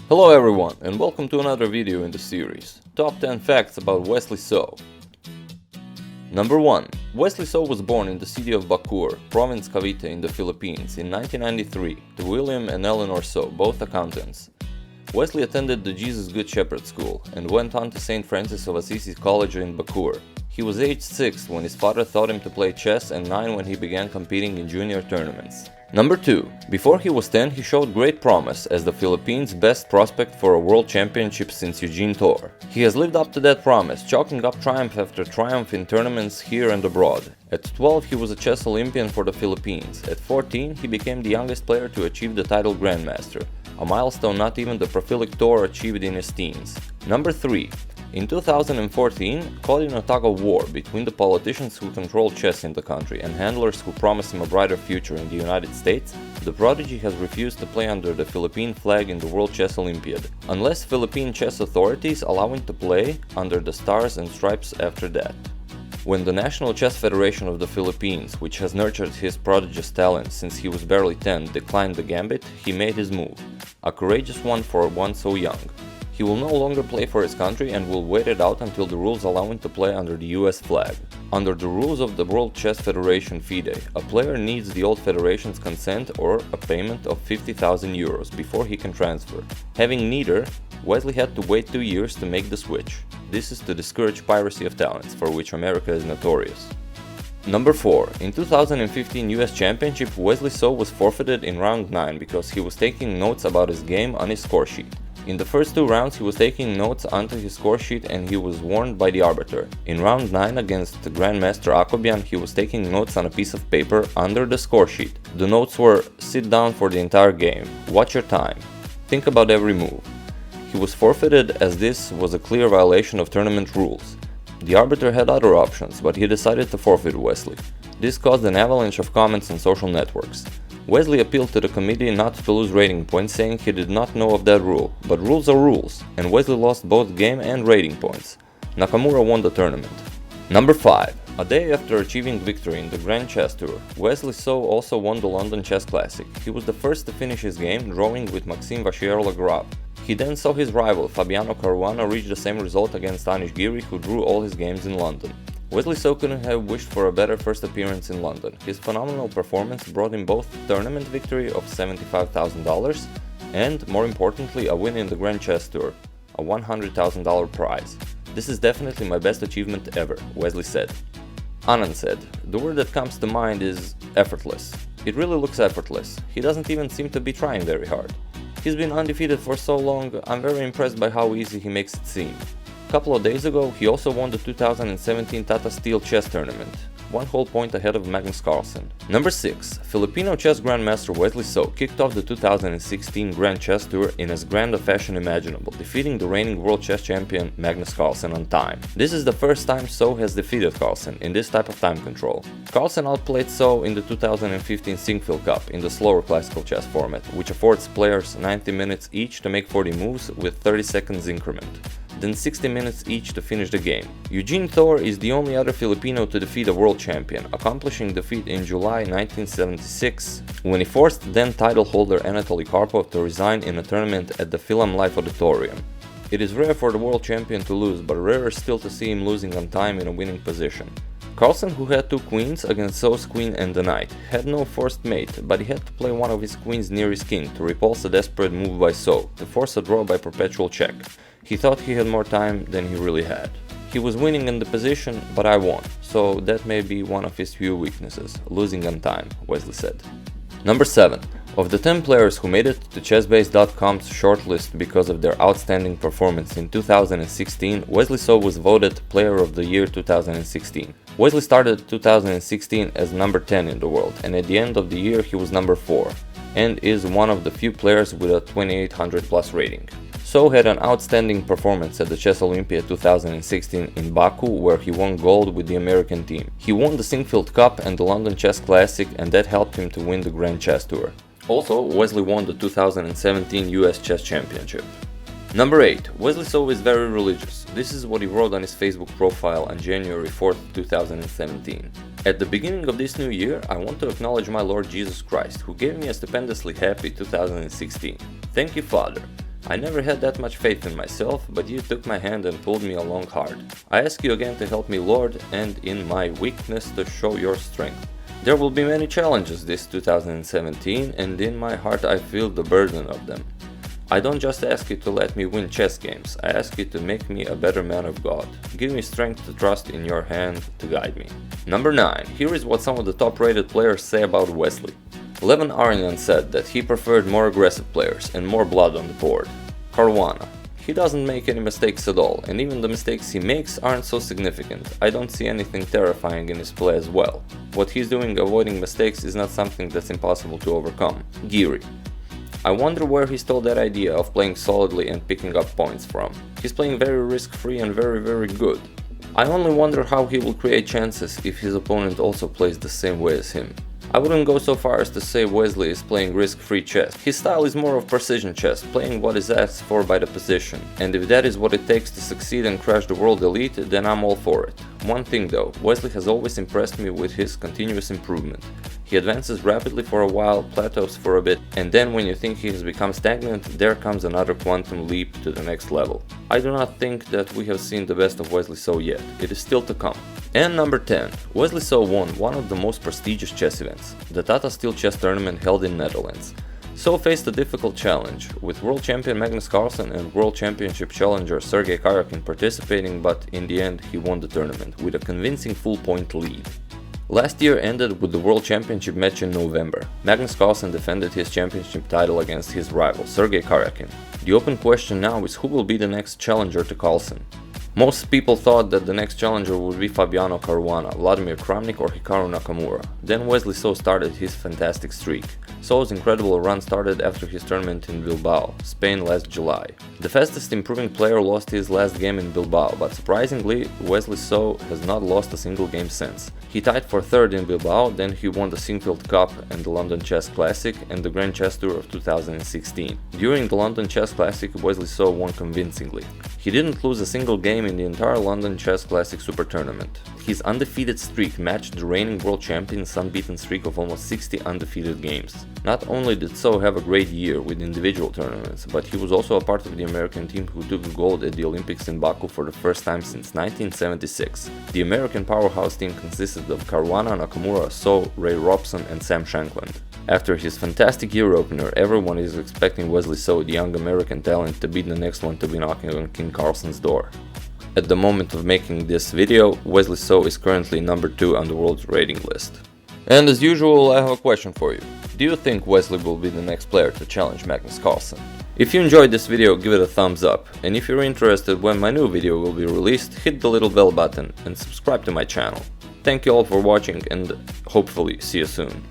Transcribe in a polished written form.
Hello everyone, and welcome to another video in the series, Top 10 Facts about Wesley So. Number 1. Wesley So was born in the city of Bacoor, province Cavite in the Philippines in 1993 to William and Eleanor So, both accountants. Wesley attended the Jesus Good Shepherd School and went on to St. Francis of Assisi College in Bacoor. He was aged 6 when his father taught him to play chess and 9 when he began competing in junior tournaments. Number 2. Before he was 10, he showed great promise as the Philippines' best prospect for a world championship since Eugene Thor. He has lived up to that promise, chalking up triumph after triumph in tournaments here and abroad. At 12, he was a Chess Olympian for the Philippines. At 14, he became the youngest player to achieve the title Grandmaster, a milestone not even the prolific Thor achieved in his teens. Number 3. In 2014, caught in a tug-of-war between the politicians who control chess in the country and handlers who promise him a brighter future in the United States, the prodigy has refused to play under the Philippine flag in the World Chess Olympiad, unless Philippine chess authorities allow him to play under the stars and stripes after that. When the National Chess Federation of the Philippines, which has nurtured his prodigious talent since he was barely 10, declined the gambit, he made his move. A courageous one for one so young. He will no longer play for his country and will wait it out until the rules allow him to play under the US flag. Under the rules of the World Chess Federation FIDE, a player needs the old federation's consent or a payment of 50,000 euros before he can transfer. Having neither, Wesley had to wait 2 years to make the switch. This is to discourage piracy of talents, for which America is notorious. Number 4. In 2015 US Championship, Wesley So was forfeited in round 9 because he was taking notes about his game on his score sheet. In the first 2 rounds, he was taking notes onto his score sheet and he was warned by the arbiter. In round 9 against Grandmaster Acobian, he was taking notes on a piece of paper under the score sheet. The notes were, "Sit down for the entire game, watch your time, think about every move." He was forfeited as this was a clear violation of tournament rules. The arbiter had other options, but he decided to forfeit Wesley. This caused an avalanche of comments on social networks. Wesley appealed to the committee not to lose rating points, saying he did not know of that rule, but rules are rules, and Wesley lost both game and rating points. Nakamura won the tournament. Number 5. A day after achieving victory in the Grand Chess Tour, Wesley So also won the London Chess Classic. He was the first to finish his game, drawing with Maxime Vachier-Lagrave. He then saw his rival Fabiano Caruana reach the same result against Anish Giri, who drew all his games in London. Wesley So couldn't have wished for a better first appearance in London. His phenomenal performance brought him both a tournament victory of $75,000 and, more importantly, a win in the Grand Chess Tour, a $100,000 prize. "This is definitely my best achievement ever," Wesley said. Anand said, "The word that comes to mind is effortless. It really looks effortless. He doesn't even seem to be trying very hard. He's been undefeated for so long, I'm very impressed by how easy he makes it seem." A couple of days ago, he also won the 2017 Tata Steel Chess Tournament, 1 whole point ahead of Magnus Carlsen. Number 6. Filipino chess grandmaster Wesley So kicked off the 2016 Grand Chess Tour in as grand a fashion imaginable, defeating the reigning world chess champion Magnus Carlsen on time. This is the first time So has defeated Carlsen in this type of time control. Carlsen outplayed So in the 2015 Sinquefield Cup in the slower classical chess format, which affords players 90 minutes each to make 40 moves with 30 seconds increment, then 60 minutes each to finish the game. Eugene Thor is the only other Filipino to defeat a world champion, accomplishing defeat in July 1976 when he forced then title holder Anatoly Karpov to resign in a tournament at the Film Life Auditorium. It is rare for the world champion to lose, but rarer still to see him losing on time in a winning position. Carlsen, who had 2 queens against So's queen and the knight, had no forced mate, but he had to play one of his queens near his king to repulse a desperate move by So, to force a draw by perpetual check. He thought he had more time than he really had. He was winning in the position, but I won, so that may be one of his few weaknesses, losing on time, Wesley said. Number 7. Of the 10 players who made it to ChessBase.com's shortlist because of their outstanding performance in 2016, Wesley So was voted Player of the Year 2016. Wesley started 2016 as number 10 in the world, and at the end of the year he was number 4, and is one of the few players with a 2800 plus rating. So had an outstanding performance at the Chess Olympia 2016 in Baku, where he won gold with the American team. He won the Sinquefield Cup and the London Chess Classic, and that helped him to win the Grand Chess Tour. Also, Wesley won the 2017 US Chess Championship. Number 8. Wesley So is very religious. This is what he wrote on his Facebook profile on January 4th, 2017. "At the beginning of this new year, I want to acknowledge my Lord Jesus Christ, who gave me a stupendously happy 2016. Thank you, Father. I never had that much faith in myself, but you took my hand and pulled me along hard. I ask you again to help me, Lord, and in my weakness to show your strength. There will be many challenges this 2017, and in my heart I feel the burden of them. I don't just ask you to let me win chess games, I ask you to make me a better man of God. Give me strength to trust in your hand to guide me. Number 9. Here is what some of the top rated players say about Wesley. Levin Arnian said that he preferred more aggressive players and more blood on the board. Caruana. He doesn't make any mistakes at all, and even the mistakes he makes aren't so significant. I don't see anything terrifying in his play as well. What he's doing avoiding mistakes is not something that's impossible to overcome. Geary. I wonder where he stole that idea of playing solidly and picking up points from. He's playing very risk-free and very good. I only wonder how he will create chances if his opponent also plays the same way as him. I wouldn't go so far as to say Wesley is playing risk-free chess. His style is more of precision chess, playing what is asked for by the position. And if that is what it takes to succeed and crush the world elite, then I'm all for it. One thing though, Wesley has always impressed me with his continuous improvement. He advances rapidly for a while, plateaus for a bit, and then when you think he has become stagnant, there comes another quantum leap to the next level. I do not think that we have seen the best of Wesley So yet, it is still to come. And number 10. Wesley So won one of the most prestigious chess events, the Tata Steel Chess Tournament held in Netherlands. So faced a difficult challenge, with world champion Magnus Carlsen and world championship challenger Sergei Karjakin participating, but in the end he won the tournament with a convincing full-point lead. Last year ended with the World Championship match in November. Magnus Carlsen defended his championship title against his rival, Sergei Karjakin. The open question now is who will be the next challenger to Carlsen. Most people thought that the next challenger would be Fabiano Caruana, Vladimir Kramnik or Hikaru Nakamura. Then Wesley So started his fantastic streak. So's incredible run started after his tournament in Bilbao, Spain last July. The fastest improving player lost his last game in Bilbao, but surprisingly, Wesley So has not lost a single game since. He tied for third in Bilbao, then he won the Sinquefield Cup and the London Chess Classic and the Grand Chess Tour of 2016. During the London Chess Classic, Wesley So won convincingly. He didn't lose a single game in the entire London Chess Classic Super Tournament. His undefeated streak matched the reigning world champion's unbeaten streak of almost 60 undefeated games. Not only did So have a great year with individual tournaments, but he was also a part of the American team who took gold at the Olympics in Baku for the first time since 1976. The American powerhouse team consisted of Caruana, Nakamura, So, Ray Robson and Sam Shankland. After his fantastic year opener, everyone is expecting Wesley So, the young American talent, to be the next one to be knocking on King Carlsen's door. At the moment of making this video, Wesley So is currently number 2 on the world's rating list. And as usual, I have a question for you. Do you think Wesley will be the next player to challenge Magnus Carlsen? If you enjoyed this video, give it a thumbs up, and if you're interested when my new video will be released, hit the little bell button and subscribe to my channel. Thank you all for watching and hopefully see you soon.